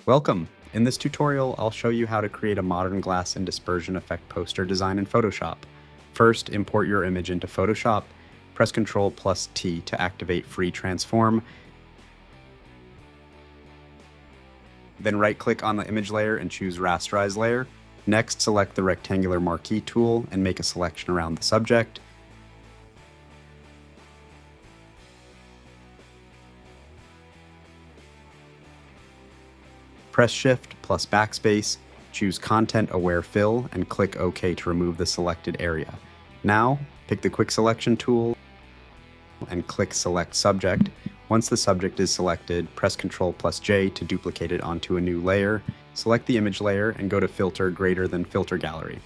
Welcome! In this tutorial, I'll show you how to create a modern glass and dispersion effect poster design in Photoshop. First, import your image into Photoshop. Press Ctrl+T to activate Free Transform. Then right-click on the image layer and choose Rasterize Layer. Next, select the rectangular marquee tool and make a selection around the subject. Press Shift plus Backspace, choose Content Aware Fill, and click OK to remove the selected area. Now, pick the Quick Selection tool and click Select Subject. Once the subject is selected, press Ctrl+J to duplicate it onto a new layer. Select the image layer and go to Filter greater than Filter Gallery.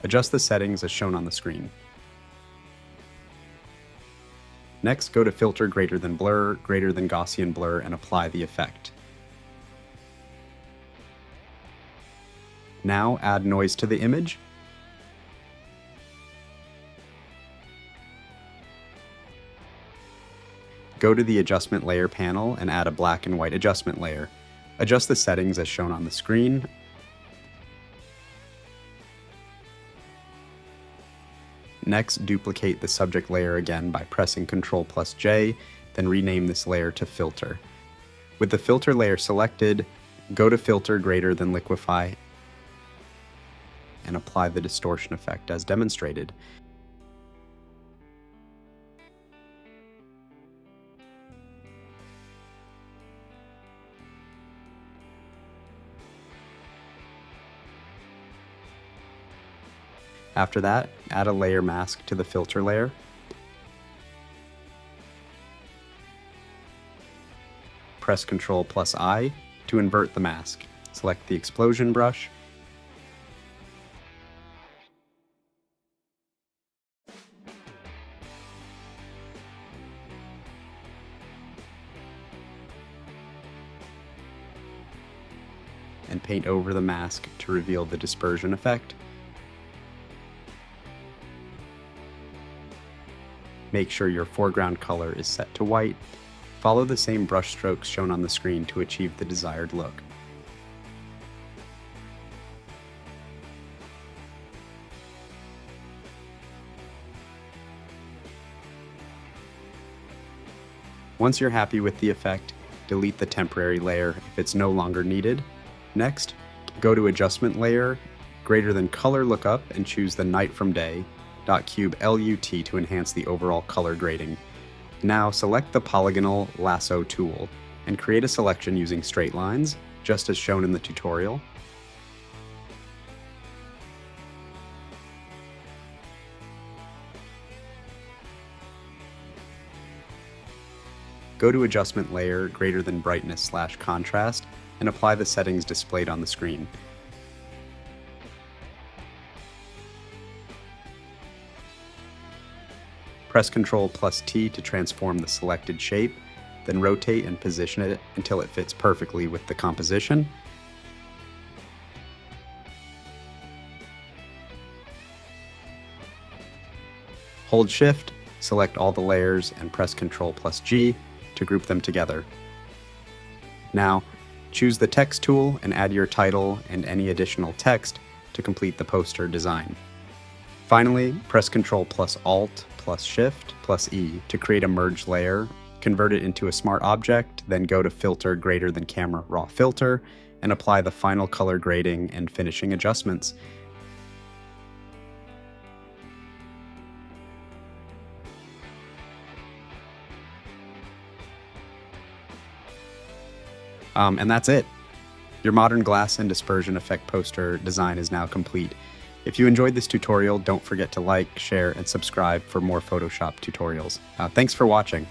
Adjust the settings as shown on the screen. Next, go to Filter greater than Blur, greater than Gaussian Blur, and apply the effect. Now add noise to the image. Go to the Adjustment Layer panel and add a black and white adjustment layer. Adjust the settings as shown on the screen. Next, duplicate the subject layer again by pressing Ctrl+J, then rename this layer to Filter. With the filter layer selected, go to Filter greater than Liquify and apply the distortion effect as demonstrated. After that, add a layer mask to the filter layer. Press Ctrl+I to invert the mask. Select the explosion brush. And paint over the mask to reveal the dispersion effect. Make sure your foreground color is set to white. Follow the same brush strokes shown on the screen to achieve the desired look. Once you're happy with the effect, delete the temporary layer if it's no longer needed. Next, go to Adjustment Layer, greater than Color Lookup, and choose the Night from Day. .cube LUT to enhance the overall color grading. Now select the polygonal lasso tool and create a selection using straight lines, just as shown in the tutorial. Go to Adjustment Layer greater than Brightness/Contrast and apply the settings displayed on the screen. Press Ctrl+T to transform the selected shape, then rotate and position it until it fits perfectly with the composition. Hold Shift, select all the layers, and press Ctrl+G to group them together. Now, choose the Text tool and add your title and any additional text to complete the poster design. Finally, press Ctrl+Alt+Shift+E to create a merge layer, convert it into a smart object, then go to Filter greater than Camera Raw Filter, and apply the final color grading and finishing adjustments. And that's it. Your modern glass and dispersion effect poster design is now complete. If you enjoyed this tutorial, don't forget to like, share, and subscribe for more Photoshop tutorials. Thanks for watching.